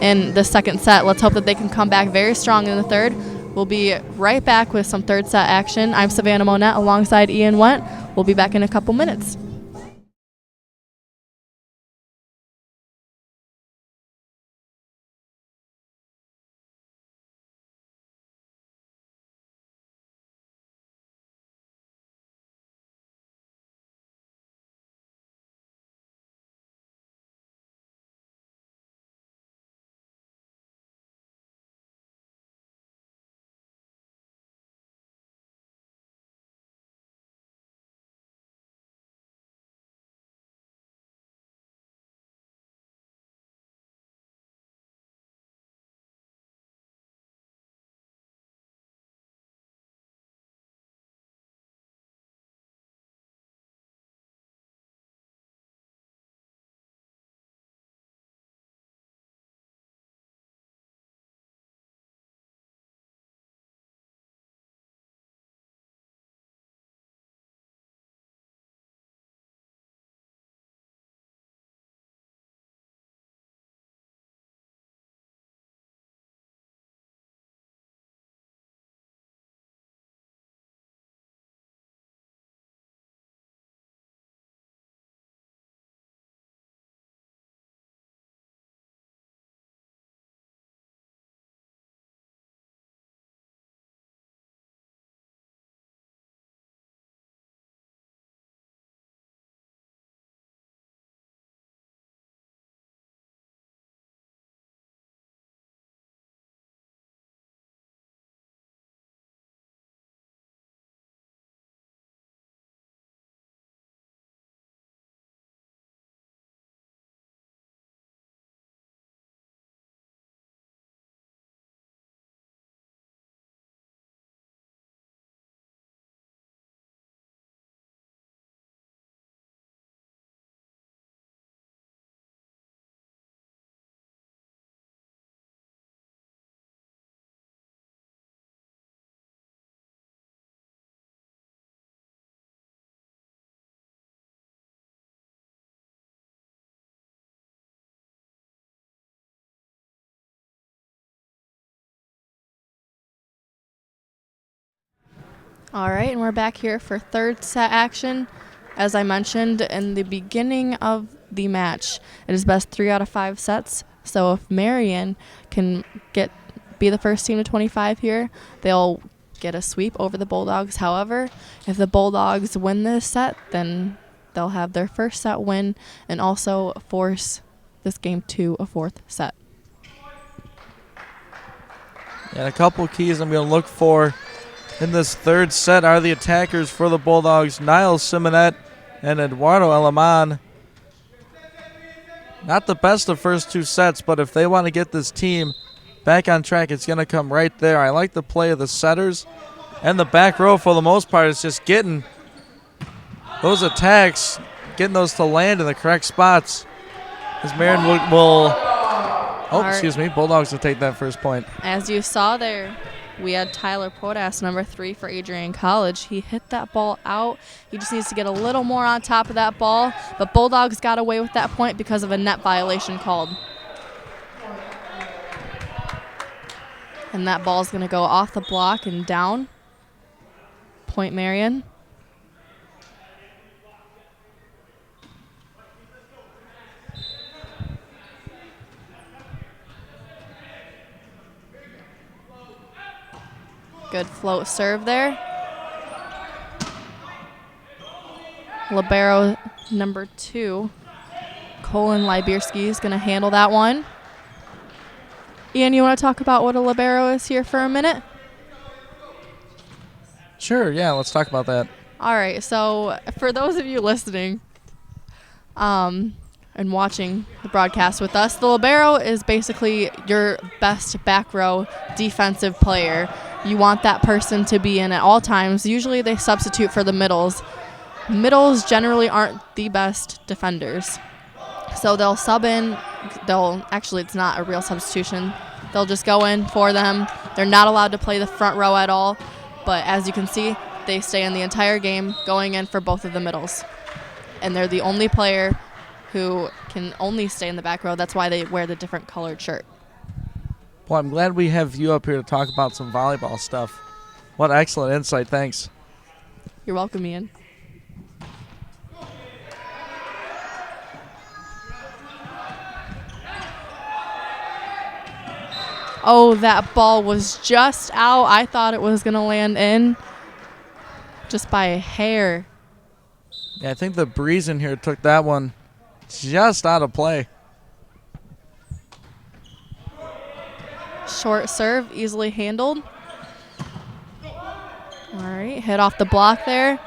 Speaker 1: in the second set. Let's hope that they can come back very strong in the third. We'll be right back with some third set action. I'm Savannah Monette alongside Ian Went. We'll be back in a couple minutes. All right, and we're back here for third set action. As I mentioned in the beginning of the match, it is best 3 out of 5 sets. So if Marian can be the first team to 25 here, they'll get a sweep over the Bulldogs. However, if the Bulldogs win this set, then they'll have their first set win and also force this game to a fourth set.
Speaker 2: And a couple keys I'm going to look for in this third set are the attackers for the Bulldogs, Niles Simonet and Eduardo Alaman. Not the best of first 2 sets, but if they want to get this team back on track, it's going to come right there. I like the play of the setters, and the back row for the most part is just getting those attacks, getting those to land in the correct spots. As Marian Bulldogs will take that first point.
Speaker 1: As you saw there, we had Tyler Podas, number 3 for Adrian College. He hit that ball out. He just needs to get a little more on top of that ball. But Bulldogs got away with that point because of a net violation called. And that ball's going to go off the block and down. Point Marian. Good float serve there. Libero number 2, Colin Libierski, is going to handle that one. Ian, you want to talk about what a libero is here for a minute?
Speaker 2: Sure, yeah, let's talk about that.
Speaker 1: All right, so for those of you listening and watching the broadcast with us, the libero is basically your best back row defensive player. You want that person to be in at all times. Usually they substitute for the middles. Middles generally aren't the best defenders. So they'll sub in. Actually, it's not a real substitution. They'll just go in for them. They're not allowed to play the front row at all. But as you can see, they stay in the entire game going in for both of the middles. And they're the only player who can only stay in the back row. That's why they wear the different colored shirt.
Speaker 2: Well, I'm glad we have you up here to talk about some volleyball stuff. What excellent insight. Thanks.
Speaker 1: You're welcome, Ian. Oh, that ball was just out. I thought it was going to land in just by a hair.
Speaker 2: Yeah, I think the breeze in here took that one just out of play.
Speaker 1: Short serve, easily handled. All right, hit off the block there.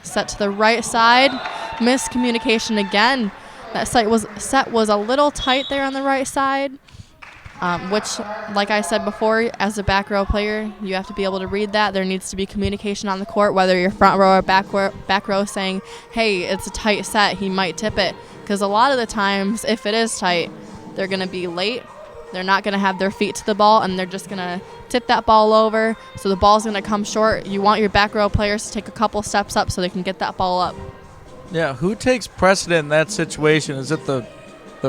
Speaker 1: Set to the right side. Miscommunication again. That set was a little tight there on the right side. Which, like I said before, as a back row player, you have to be able to read that. There needs to be communication on the court, whether you're front row or back row saying, hey, it's a tight set, he might tip it. Because a lot of the times, if it is tight, they're going to be late. They're not going to have their feet to the ball, and they're just going to tip that ball over. So the ball's going to come short. You want your back row players to take a couple steps up so they can get that ball up.
Speaker 2: Yeah, who takes precedent in that situation? Is it the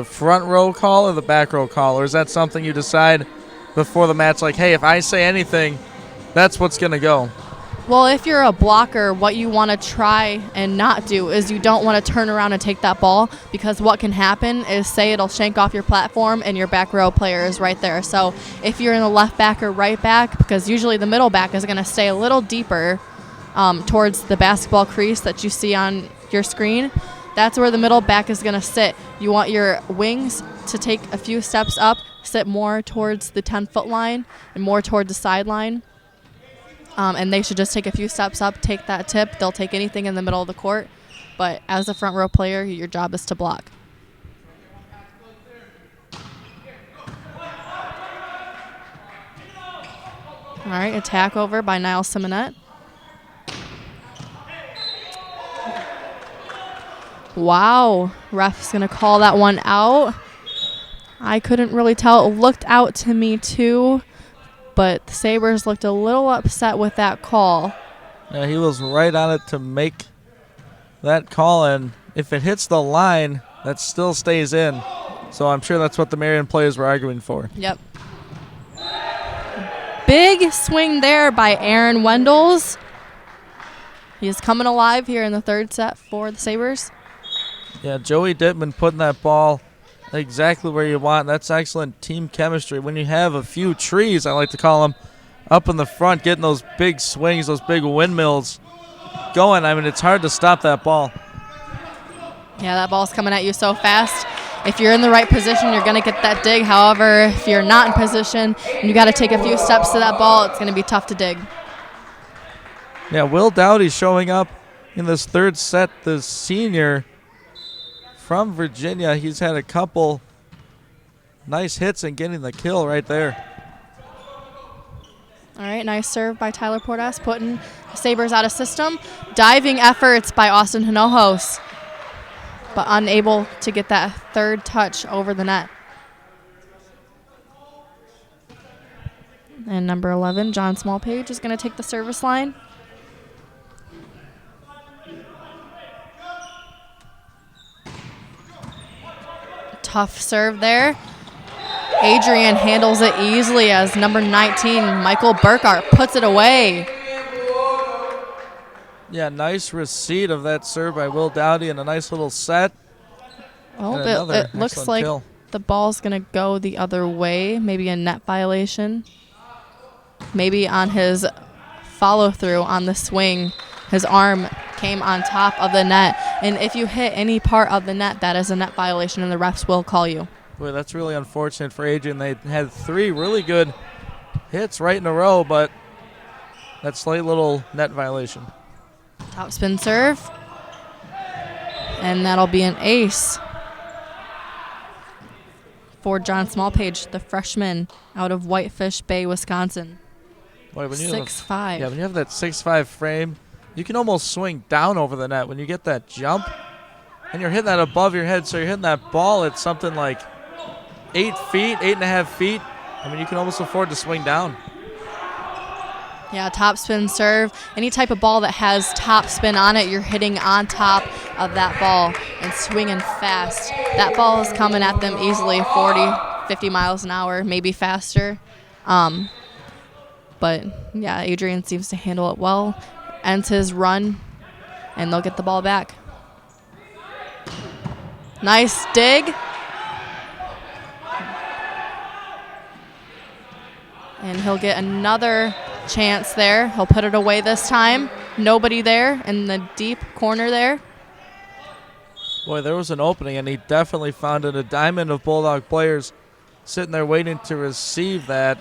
Speaker 2: front row call or the back row call? Or is that something you decide before the match, like, hey, if I say anything, that's what's going to go?
Speaker 1: Well, if you're a blocker, what you want to try and not do is you don't want to turn around and take that ball, because what can happen is, say, it'll shank off your platform and your back row player is right there. So if you're in the left back or right back, because usually the middle back is going to stay a little deeper towards the basketball crease that you see on your screen, that's where the middle back is going to sit. You want your wings to take a few steps up, sit more towards the 10-foot line and more towards the sideline. And they should just take a few steps up, take that tip. They'll take anything in the middle of the court. But as a front row player, your job is to block. All right, attack over by Niall Simonet. Wow, ref's going to call that one out. I couldn't really tell. It looked out to me too, but the Sabres looked a little upset with that call.
Speaker 2: Yeah, he was right on it to make that call, and if it hits the line, that still stays in. So I'm sure that's what the Marian players were arguing for.
Speaker 1: Yep. Big swing there by Aaron Wendels. He's coming alive here in the third set for the Sabres.
Speaker 2: Yeah, Joey Dittman putting that ball exactly where you want. That's excellent team chemistry. When you have a few trees, I like to call them, up in the front, getting those big swings, those big windmills going, I mean, it's hard to stop that ball.
Speaker 1: Yeah, that ball's coming at you so fast. If you're in the right position, you're going to get that dig. However, if you're not in position and you got to take a few steps to that ball, it's going to be tough to dig.
Speaker 2: Yeah, Will Dowdy showing up in this third set, the senior from Virginia. He's had a couple nice hits and getting the kill right there.
Speaker 1: All right, nice serve by Tyler Portas, putting the Sabres out of system. Diving efforts by Austin Hinojos, but unable to get that third touch over the net. And number 11, John Smallpage, is going to take the service line. Tough serve there. Adrian handles it easily as number 19, Michael Burkhart, puts it away.
Speaker 2: Yeah, nice receipt of that serve by Will Dowdy and a nice little set.
Speaker 1: Well, it looks like the ball's going to go the other way, maybe a net violation. maybe on his follow through on the swing, his arm came on top of the net. And if you hit any part of the net, that is a net violation and the refs will call you.
Speaker 2: Boy, that's really unfortunate for Adrian. They had 3 really good hits right in a row, but that slight little net violation.
Speaker 1: Top spin serve. And that'll be an ace for John Smallpage, the freshman out of Whitefish Bay, Wisconsin.
Speaker 2: Boy, when
Speaker 1: 6'5".
Speaker 2: Yeah, when you have that 6'5" frame, you can almost swing down over the net when you get that jump. And you're hitting that above your head, so you're hitting that ball at something like 8 feet, 8.5 feet. I mean, you can almost afford to swing down.
Speaker 1: Yeah, top spin serve. Any type of ball that has top spin on it, you're hitting on top of that ball and swinging fast. That ball is coming at them easily, 40, 50 miles an hour, maybe faster. But, yeah, Adrian seems to handle it well. Ends his run, and they'll get the ball back. Nice dig. And he'll get another chance there. He'll put it away this time. Nobody there in the deep corner there.
Speaker 2: Boy, there was an opening, and he definitely found it. A diamond of Bulldog players sitting there waiting to receive that.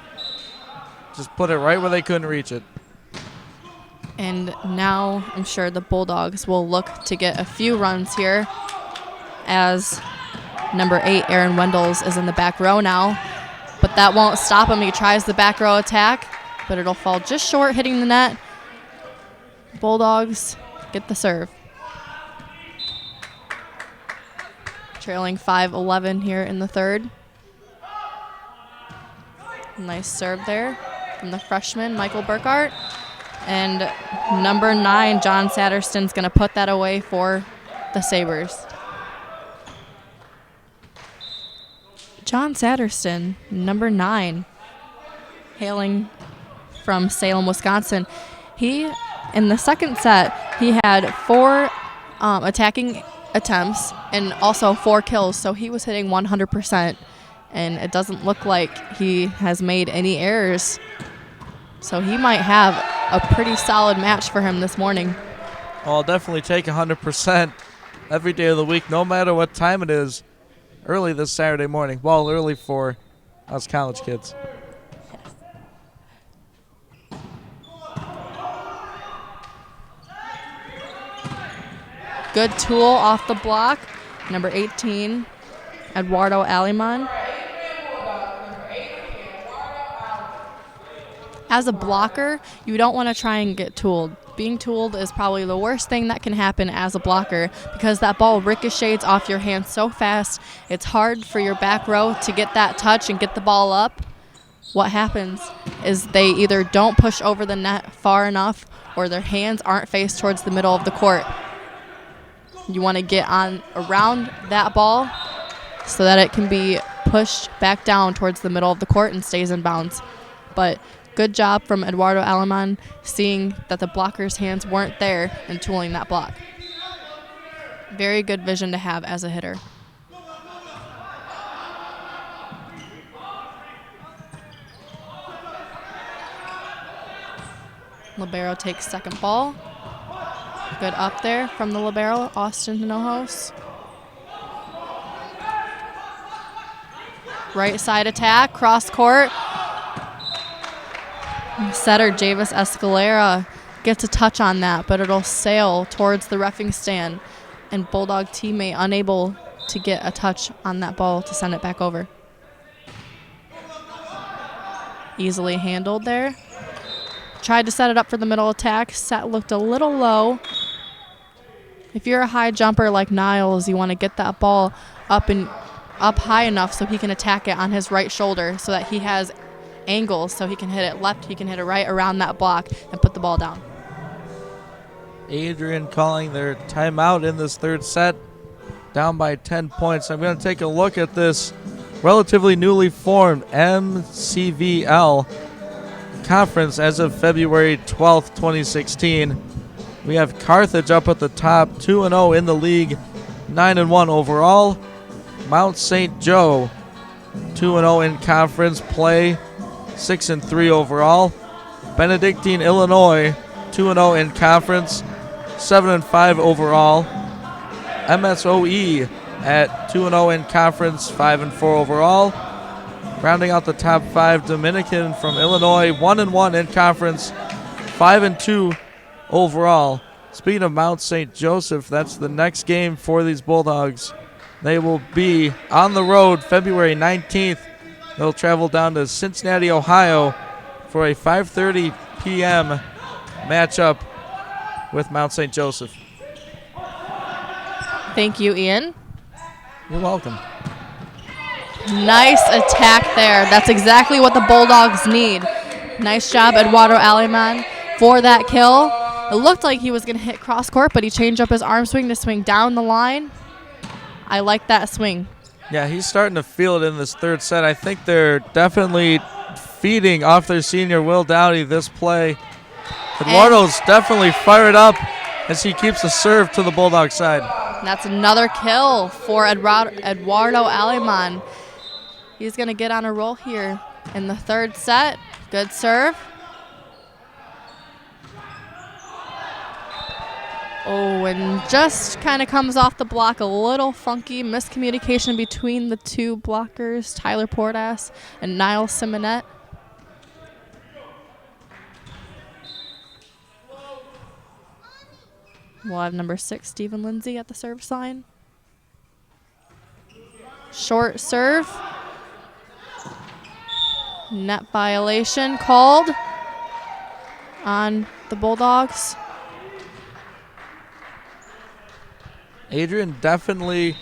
Speaker 2: Just put it right where they couldn't reach it.
Speaker 1: And now I'm sure the Bulldogs will look to get a few runs here as number 8, Aaron Wendels, is in the back row now. But that won't stop him. He tries the back row attack, but it'll fall just short, hitting the net. Bulldogs get the serve. Trailing 5-11 here in the third. Nice serve there from the freshman, Michael Burkhart. And number 9, John Satterston's going to put that away for the Sabres. John Satterston, number 9, hailing from Salem, Wisconsin. He, in the second set, he had 4 attacking attempts and also 4 kills, so he was hitting 100%, and it doesn't look like he has made any errors. So he might have a pretty solid match for him this morning.
Speaker 2: I'll definitely take 100% every day of the week, no matter what time it is, early this Saturday morning. Well, early for us college kids.
Speaker 1: Good tool off the block. Number 18, Eduardo Aliman. As a blocker, you don't want to try and get tooled. Being tooled is probably the worst thing that can happen as a blocker because that ball ricochets off your hand so fast. It's hard for your back row to get that touch and get the ball up. What happens is they either don't push over the net far enough or their hands aren't faced towards the middle of the court. You want to get on around that ball so that it can be pushed back down towards the middle of the court and stays in bounds. But good job from Eduardo Aliman seeing that the blocker's hands weren't there and tooling that block. Very good vision to have as a hitter. Libero takes second ball. Good up there from the libero, Austin Hinojos. Right side attack, cross court. Setter Javis Escalera gets a touch on that, but it'll sail towards the reffing stand, and Bulldog teammate unable to get a touch on that ball to send it back over. Easily handled there. Tried to set it up for the middle attack. Set looked a little low. If you're a high jumper like Niles, you want to get that ball up high enough so he can attack it on his right shoulder so that he has angles so he can hit it left, he can hit it right around that block and put the ball down.
Speaker 2: Adrian calling their timeout in this third set, down by 10 points. I'm going to take a look at this relatively newly formed MCVL conference as of February 12th, 2016. We have Carthage up at the top, 2-0 in the league, 9-1 overall. Mount St. Joe, 2-0 in conference play, 6-3 overall. Benedictine, Illinois, 2-0 in conference, 7-5 overall. MSOE at 2-0 in conference, 5-4 overall. Rounding out the top 5, Dominican from Illinois, 1-1 in conference, 5-2 overall. Speaking of Mount St. Joseph, that's the next game for these Bulldogs. They will be on the road February 19th. They'll travel down to Cincinnati, Ohio for a 5:30 p.m. matchup with Mount St. Joseph.
Speaker 1: Thank you, Ian.
Speaker 2: You're welcome.
Speaker 1: Nice attack there. That's exactly what the Bulldogs need. Nice job, Eduardo Aleman, for that kill. It looked like he was going to hit cross court, but he changed up his arm swing to swing down the line. I like that swing.
Speaker 2: Yeah, he's starting to feel it in this third set. I think they're definitely feeding off their senior Will Dowdy this play. Eduardo's definitely fired up as he keeps the serve to the Bulldog side.
Speaker 1: That's another kill for Eduardo Aleman. He's going to get on a roll here in the third set. Good serve. Oh, and just kind of comes off the block a little funky. Miscommunication between the two blockers, Tyler Portas and Niall Simonet. We'll have number 6, Stephen Lindsay, at the service line. Short serve. Net violation called on the Bulldogs.
Speaker 2: Adrian definitely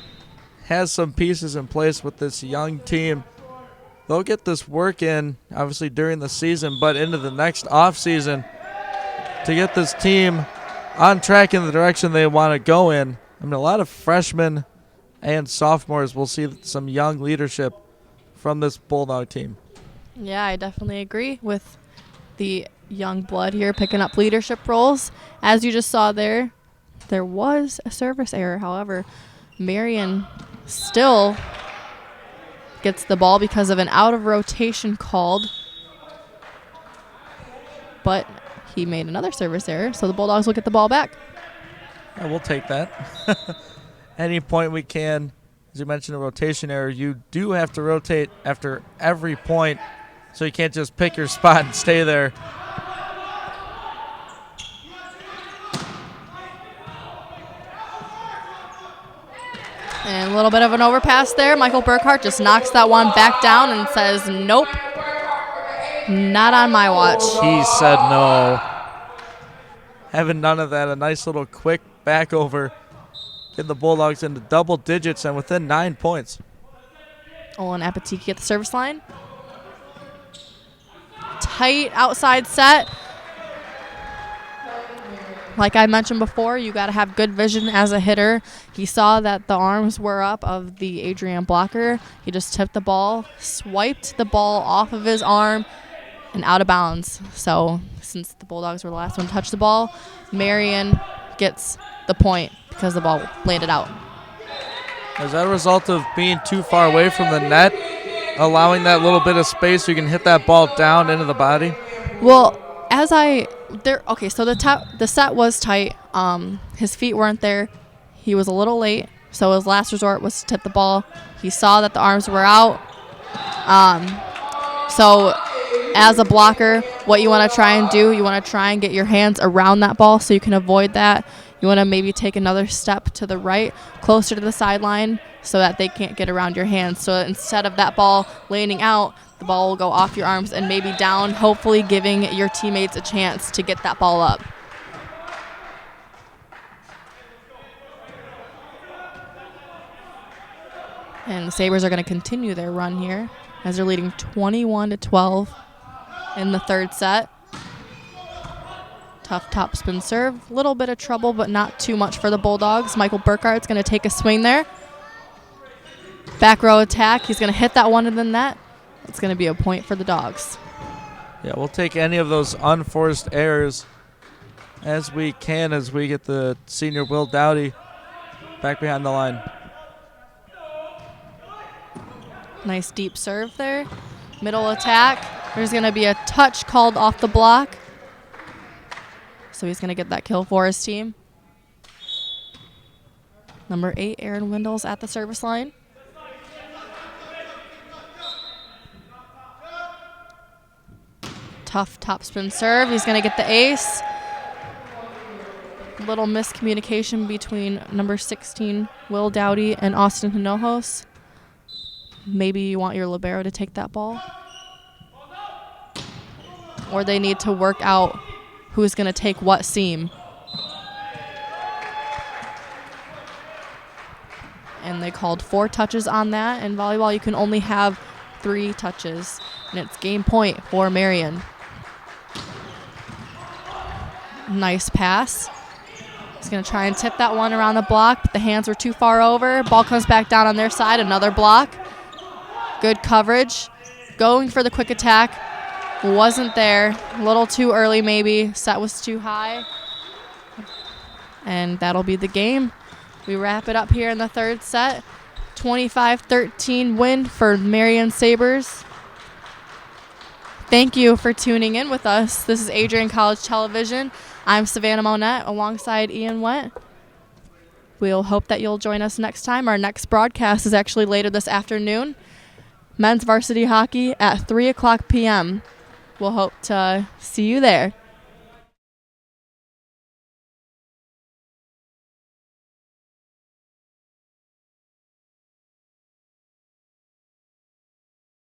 Speaker 2: has some pieces in place with this young team. They'll get this work in, obviously, during the season, but into the next offseason to get this team on track in the direction they want to go in. I mean, a lot of freshmen and sophomores will see some young leadership from this Bulldog team.
Speaker 1: Yeah, I definitely agree with the young blood here picking up leadership roles. As you just saw there was a service error. However, Marian still gets the ball because of an out of rotation called. But he made another service error, so the Bulldogs will get the ball back.
Speaker 2: Yeah, we'll take that. Any point we can. As you mentioned, a rotation error. You do have to rotate after every point, so you can't just pick your spot and stay there.
Speaker 1: And a little bit of an overpass there. Michael Burkhart just knocks that one back down and says, nope, not on my watch.
Speaker 2: He said no. Having none of that. A nice little quick back over. Get the Bulldogs into double digits and within 9 points.
Speaker 1: Olin Apatiki at the service line. Tight outside set. Like I mentioned before, you got to have good vision as a hitter. He saw that the arms were up of the Adrian blocker. He just tipped the ball, swiped the ball off of his arm, and out of bounds. So since the Bulldogs were the last one to touch the ball, Marian gets the point because the ball landed out.
Speaker 2: Is that a result of being too far away from the net, allowing that little bit of space so you can hit that ball down into the body?
Speaker 1: Well, so the set was tight. His feet weren't there. He was a little late, so his last resort was to tip the ball. He saw that the arms were out. So as a blocker, what you want to try and do, you want to try and get your hands around that ball so you can avoid that. You want to maybe take another step to the right, closer to the sideline, so that they can't get around your hands. So instead of that ball landing out, the ball will go off your arms and maybe down, hopefully giving your teammates a chance to get that ball up. And the Sabres are going to continue their run here as they're leading 21-12 in the third set. Tough topspin serve. Little bit of trouble, but not too much for the Bulldogs. Michael Burkhart's going to take a swing there. Back row attack. He's going to hit that one in the net. It's going to be a point for the Dogs.
Speaker 2: Yeah, we'll take any of those unforced errors as we can as we get the senior Will Dowdy back behind the line.
Speaker 1: Nice deep serve there. Middle attack. There's going to be a touch called off the block. So he's going to get that kill for his team. Number 8, Aaron Windle's at the service line. Tough topspin serve. He's going to get the ace. Little miscommunication between number 16, Will Dowdy, and Austin Hinojos. Maybe you want your libero to take that ball. Or they need to work out who's going to take what seam. And they called 4 touches on that. In volleyball, you can only have 3 touches. And it's game point for Marian. Nice pass. He's going to try and tip that one around the block, but the hands were too far over. Ball comes back down on their side. Another block. Good coverage. Going for the quick attack. Wasn't there. A little too early maybe. Set was too high. And that'll be the game. We wrap it up here in the third set. 25-13 win for Marian Sabres. Thank you for tuning in with us. This is Adrian College Television. I'm Savannah Monette alongside Ian Went. We'll hope that you'll join us next time. Our next broadcast is actually later this afternoon. Men's varsity hockey at 3 o'clock p.m. We'll hope to see you there.